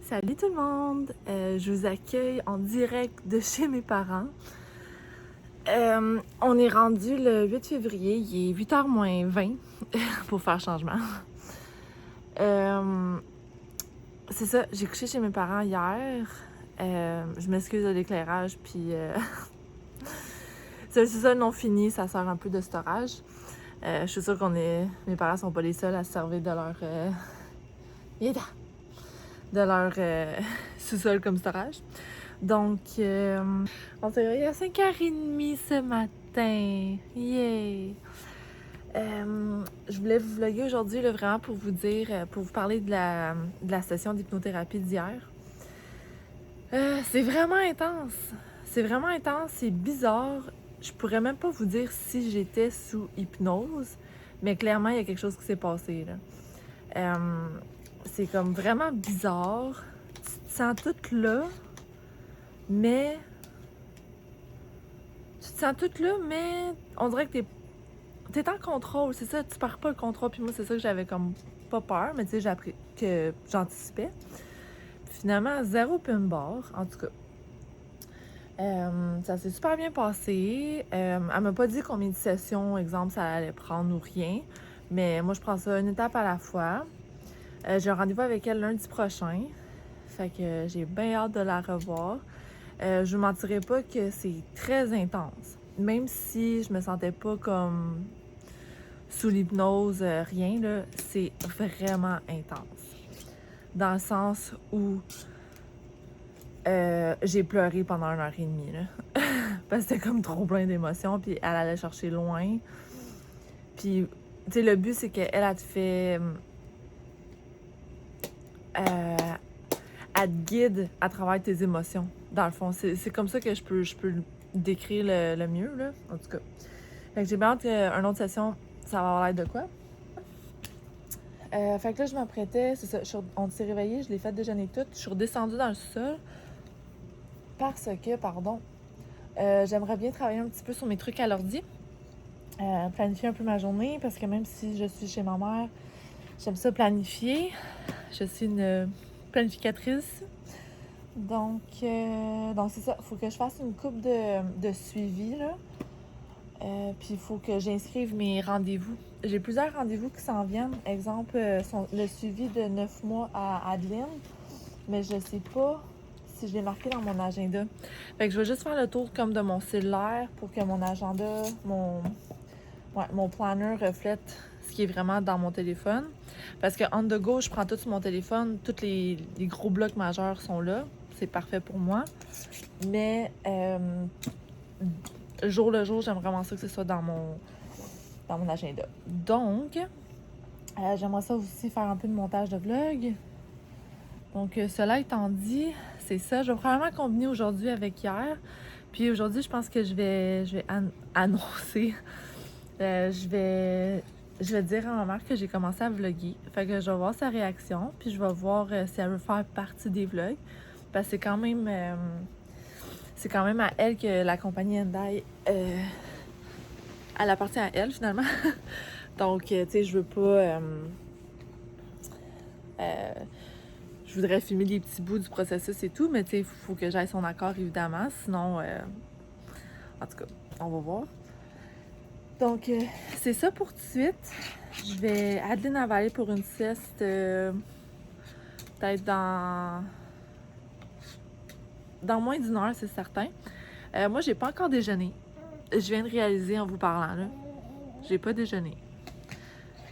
Salut tout le monde! Je vous accueille en direct de chez mes parents. On est rendu le 8 février, il est 8h moins 20 pour faire changement. C'est ça, j'ai couché chez mes parents hier. Je m'excuse de l'éclairage, puis c'est ça non fini, ça sert un peu de storage. Je suis sûre mes parents sont pas les seuls à se servir de leur sous-sol comme storage. Donc, on s'est réveillé à 5h30 ce matin. Yay! Je voulais vous vlogger aujourd'hui là, vraiment pour vous dire, pour vous parler de la session d'hypnothérapie d'hier. C'est vraiment intense. C'est vraiment intense, c'est bizarre. Je pourrais même pas vous dire si j'étais sous hypnose, mais clairement, il y a quelque chose qui s'est passé, là. C'est comme vraiment bizarre. Tu te sens toute là, mais... Tu te sens toute là, mais on dirait que t'es en contrôle, c'est ça, tu perds pas le contrôle. Puis moi, c'est ça que j'avais comme pas peur, mais tu sais, j'ai appris que j'anticipais. Puis finalement, zéro pin bar, en tout cas. Ça s'est super bien passé. Elle m'a pas dit combien de sessions, exemple, ça allait prendre ou rien. Mais moi, je prends ça une étape à la fois. J'ai un rendez-vous avec elle lundi prochain. Fait que j'ai bien hâte de la revoir. Je vous mentirais pas que c'est très intense. Même si je me sentais pas comme sous l'hypnose, rien, là, c'est vraiment intense. Dans le sens où j'ai pleuré pendant 1h30, là. Parce que c'était comme trop plein d'émotions, puis elle allait chercher loin. Puis, tu sais, le but, c'est qu'elle, elle te fait... elle te guide à travers tes émotions, dans le fond. C'est comme ça que je peux le décrire le mieux, là, en tout cas. Fait que j'ai bien hâte qu'une autre session, ça va avoir l'air de quoi. Fait que là, je m'apprêtais, c'est ça, on s'est réveillés, je l'ai fait déjeuner tout. Je suis redescendue dans le sol parce que, j'aimerais bien travailler un petit peu sur mes trucs à l'ordi. Planifier un peu ma journée parce que même si je suis chez ma mère, j'aime ça planifier. Je suis une planificatrice. Donc c'est ça, il faut que je fasse une couple de suivi, là. Puis il faut que j'inscrive mes rendez-vous. J'ai plusieurs rendez-vous qui s'en viennent. Exemple, le suivi de 9 mois à Adeline. Mais je sais pas si je l'ai marqué dans mon agenda. Fait que je vais juste faire le tour comme de mon cellulaire pour que mon agenda, mon planner reflète ce qui est vraiment dans mon téléphone. Parce que on the go, je prends tout sur mon téléphone. Tous les gros blocs majeurs sont là. C'est parfait pour moi. Mais jour le jour, j'aime vraiment ça que ce soit dans mon agenda. Donc, j'aimerais ça aussi faire un peu de montage de vlog. Donc, cela étant dit, c'est ça. Je vais probablement combiner aujourd'hui avec hier. Puis aujourd'hui, je pense que je vais annoncer. Je vais dire à ma mère que j'ai commencé à vlogger. Fait que je vais voir sa réaction. Puis je vais voir si elle veut faire partie des vlogs. Parce que c'est quand même à elle que la compagnie Hyundai, elle appartient à elle finalement. Donc, tu sais, je veux pas... je voudrais filmer des petits bouts du processus et tout, mais tu sais, il faut que j'aille son accord évidemment. Sinon, en tout cas, on va voir. Donc, c'est ça pour tout de suite. Adeline, elle va aller pour une sieste peut-être dans moins d'une heure, c'est certain. Moi, j'ai pas encore déjeuné. Je viens de réaliser en vous parlant, là. J'ai pas déjeuné.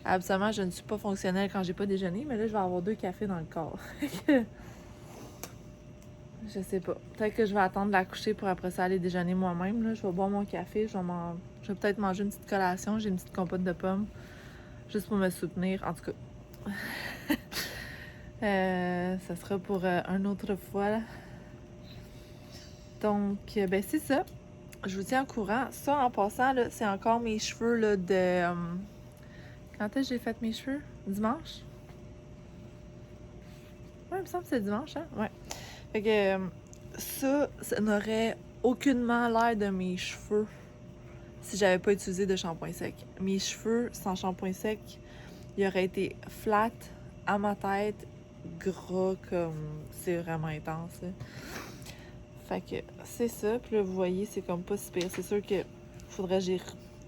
Absolument, je ne suis pas fonctionnelle quand j'ai pas déjeuné, mais là, je vais avoir 2 cafés dans le corps. Je sais pas. Peut-être que je vais attendre de la coucher pour après ça aller déjeuner moi-même, là. Je vais boire mon café, je vais peut-être manger une petite collation. J'ai une petite compote de pommes, juste pour me soutenir. En tout cas, ça sera pour une autre fois, là. Donc, ben c'est ça. Je vous tiens au courant. Ça, en passant, là, c'est encore mes cheveux là, de... quand est-ce que j'ai fait mes cheveux? Dimanche? Ouais, il me semble que c'est dimanche, hein? Ouais. Fait que ça n'aurait aucunement l'air de mes cheveux si j'avais pas utilisé de shampoing sec. Mes cheveux sans shampoing sec, ils auraient été flat à ma tête, gras comme c'est vraiment intense. Là. Fait que c'est ça. Puis là, vous voyez, c'est comme pas si pire. C'est sûr que faudrait que j'y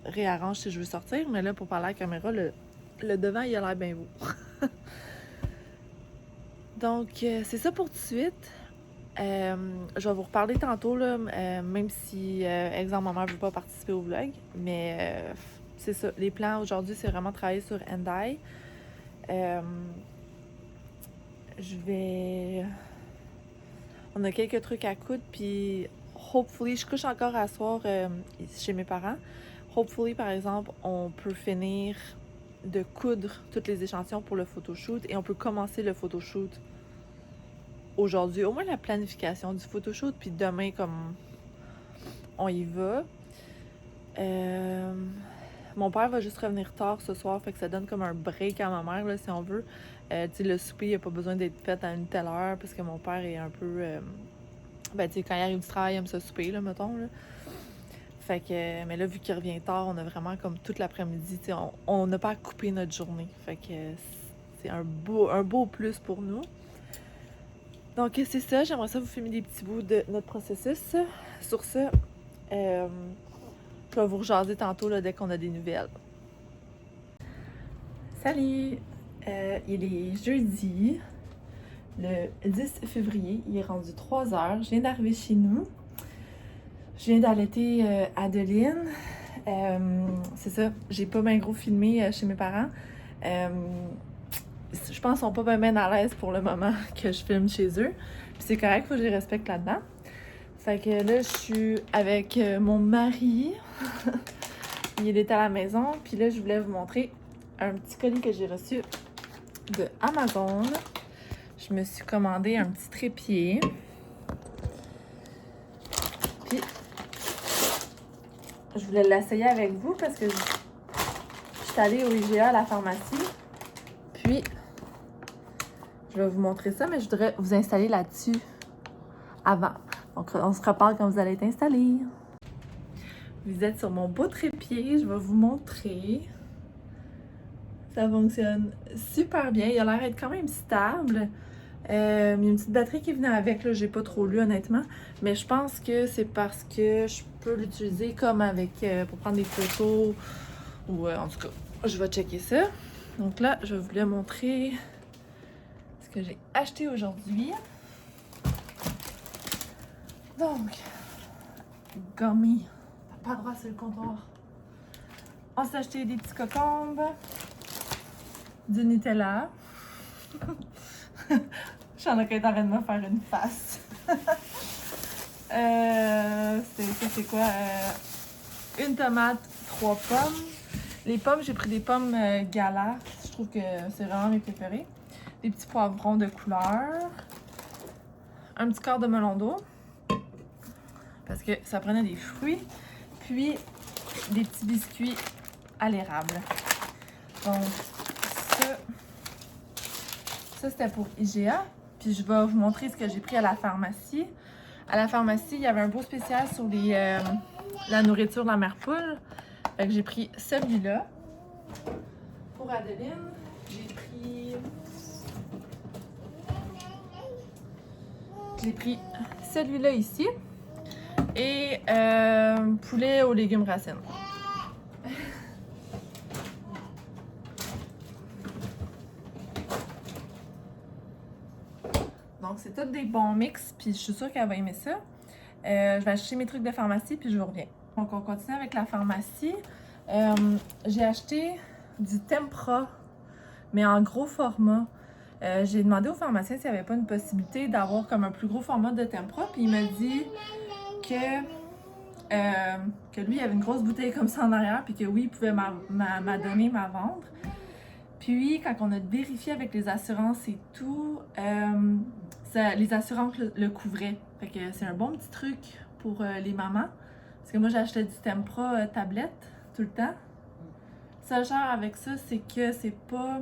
réarrange si je veux sortir, mais là, pour parler à la caméra, le devant, il a l'air bien beau. Donc, c'est ça pour tout de suite. Je vais vous reparler tantôt, là, même si, exemple, ma mère ne veut pas participer au vlog. Mais c'est ça. Les plans aujourd'hui, c'est vraiment travailler sur Hendaye. Je vais... On a quelques trucs à coudre, puis hopefully, je couche encore à soir chez mes parents. Hopefully, par exemple, on peut finir de coudre tous les échantillons pour le photoshoot et on peut commencer le photoshoot aujourd'hui. Au moins la planification du photoshoot, puis demain, comme on y va. Mon père va juste revenir tard ce soir, fait que ça donne comme un break à ma mère, là, si on veut. Tu sais, le souper, il n'a pas besoin d'être fait à une telle heure, parce que mon père est un peu... ben, tu sais, quand il arrive du travail, il aime se souper, là, mettons, là. Fait que... Mais là, vu qu'il revient tard, on a vraiment comme toute l'après-midi, tu sais, on n'a pas à couper notre journée. Fait que c'est un beau plus pour nous. Donc, c'est ça. J'aimerais ça vous filmer des petits bouts de notre processus. Sur ça, je vais vous rejaser tantôt, là, dès qu'on a des nouvelles. Salut! Il est jeudi, le 10 février. Il est rendu 3h. Je viens d'arriver chez nous. Je viens d'allaiter Adeline. C'est ça, j'ai pas bien gros filmé chez mes parents. Je pense qu'ils sont pas bien à l'aise pour le moment que je filme chez eux. Puis c'est correct, faut que je les respecte là-dedans. Fait que là, je suis avec mon mari. Il est à la maison. Puis là, je voulais vous montrer un petit colis que j'ai reçu de Amazon. Je me suis commandé un petit trépied. Puis, je voulais l'essayer avec vous parce que je suis allée au IGA à la pharmacie. Puis, je vais vous montrer ça, mais je voudrais vous installer là-dessus avant. Donc, on se reparle quand vous allez être installés. Vous êtes sur mon beau trépied, je vais vous montrer. Ça fonctionne super bien. Il a l'air d'être quand même stable. Il y a une petite batterie qui venait avec, là, j'ai pas trop lu honnêtement. Mais je pense que c'est parce que je peux l'utiliser comme avec pour prendre des photos. Ou en tout cas, je vais checker ça. Donc là, je vais vous le montrer ce que j'ai acheté aujourd'hui. Donc, gummy. T'as pas droit sur le comptoir. On s'est acheté des petits cocombes, du Nutella. Je suis en train de me faire une face. C'est quoi? Une tomate, 3 pommes. Les pommes, j'ai pris des pommes Gala. Je trouve que c'est vraiment mes préférés. Des petits poivrons de couleur. Un petit quart de melon d'eau. Parce que ça prenait des fruits. Puis des petits biscuits à l'érable. Donc, ça c'était pour IGA. Puis je vais vous montrer ce que j'ai pris à la pharmacie. À la pharmacie, il y avait un beau spécial sur la nourriture de la mère poule. Fait que j'ai pris celui-là. Pour Adeline, j'ai pris celui-là ici. Et poulet aux légumes racines. Donc, c'est tous des bons mix, puis je suis sûre qu'elle va aimer ça. Je vais acheter mes trucs de pharmacie, puis je vous reviens. Donc, on continue avec la pharmacie. J'ai acheté du tempra, mais en gros format. J'ai demandé au pharmacien s'il n'y avait pas une possibilité d'avoir comme un plus gros format de tempra, puis il m'a dit que lui, il avait une grosse bouteille comme ça en arrière, puis que oui, il pouvait m'adonner, ma vendre. Puis, quand on a vérifié avec les assurances et tout, les assurances le couvraient. Fait que c'est un bon petit truc pour les mamans. Parce que moi, j'achetais du Tempra tablette tout le temps. Seul genre avec ça, c'est que c'est pas...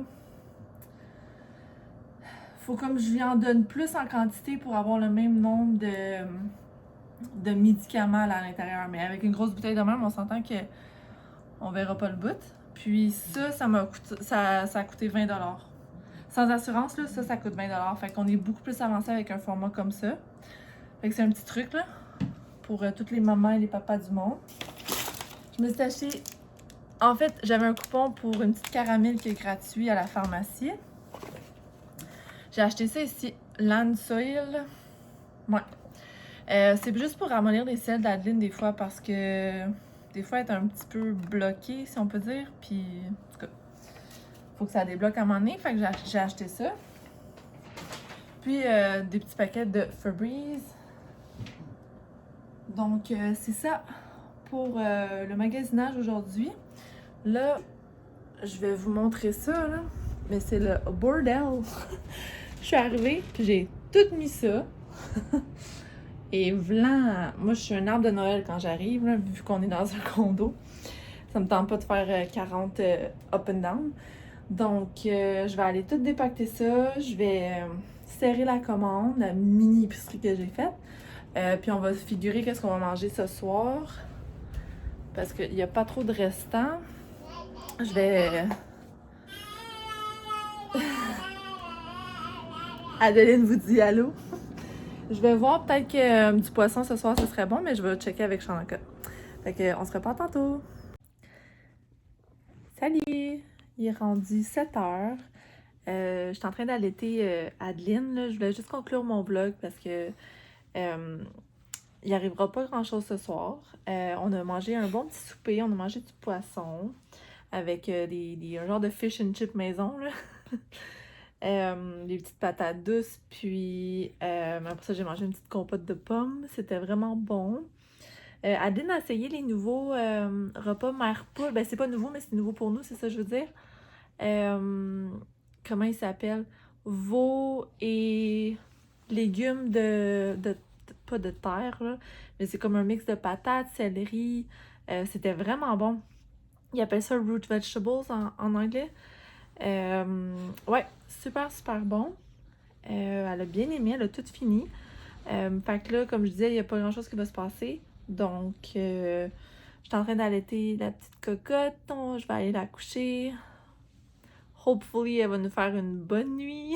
Faut comme je lui en donne plus en quantité pour avoir le même nombre de médicaments là, à l'intérieur. Mais avec une grosse bouteille de même, on s'entend que on verra pas le bout. Puis ça a coûté 20$. Sans assurance, là, ça coûte 20$. Fait qu'on est beaucoup plus avancé avec un format comme ça. Fait que c'est un petit truc, là, pour toutes les mamans et les papas du monde. Je me suis acheté... En fait, j'avais un coupon pour une petite caramel qui est gratuit à la pharmacie. J'ai acheté ça ici, Land Soil. Ouais. C'est juste pour ramollir les selles d'Adeline des fois parce que des fois elle est un petit peu bloquée, si on peut dire. Puis, en tout cas, faut que ça débloque à un moment donné. Fait que j'ai acheté ça. Puis, des petits paquets de Febreze. Donc, c'est ça pour le magasinage aujourd'hui. Là, je vais vous montrer ça, là. Mais c'est le bordel. Je suis arrivée, puis j'ai tout mis ça. Et v'lan, moi je suis un arbre de Noël quand j'arrive, là, vu qu'on est dans un condo. Ça me tente pas de faire 40 up and down. Donc je vais aller tout dépacter ça. Je vais serrer la commande, la mini épicerie que j'ai faite. Puis on va se figurer qu'est-ce qu'on va manger ce soir. Parce qu'il n'y a pas trop de restants. Je vais... Adeline vous dit allô. Je vais voir peut-être que du poisson ce soir, ce serait bon, mais je vais checker avec Shanaka. Fait que on se reparle tantôt. Salut! Il est rendu 7h. Je suis en train d'allaiter Adeline. Là. Je voulais juste conclure mon vlog parce que il arrivera pas grand-chose ce soir. On a mangé un bon petit souper. On a mangé du poisson avec un genre de fish and chip maison. Là. Des petites patates douces, puis après ça, j'ai mangé une petite compote de pommes. C'était vraiment bon. Adeline a essayé les nouveaux repas mère poule. Ben, c'est pas nouveau, mais c'est nouveau pour nous, c'est ça que je veux dire. Comment il s'appelle? Veau et légumes pas de terre, là, mais c'est comme un mix de patates, céleri. C'était vraiment bon. Ils appellent ça root vegetables en anglais. Ouais, super, super bon. Elle a bien aimé, elle a tout fini. Fait que là, comme je disais, il n'y a pas grand-chose qui va se passer. Donc, je suis en train d'allaiter la petite cocotte. Je vais aller la coucher. Hopefully, elle va nous faire une bonne nuit.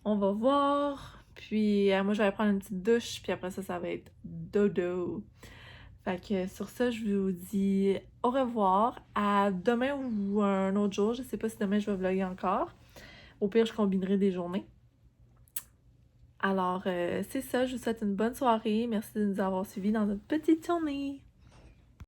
On va voir. Puis, moi, je vais aller prendre une petite douche. Puis après ça, ça va être dodo. Fait que sur ça, je vous dis au revoir. À demain ou un autre jour. Je sais pas si demain je vais vlogger encore. Au pire, je combinerai des journées. Alors, c'est ça. Je vous souhaite une bonne soirée. Merci de nous avoir suivis dans notre petite journée.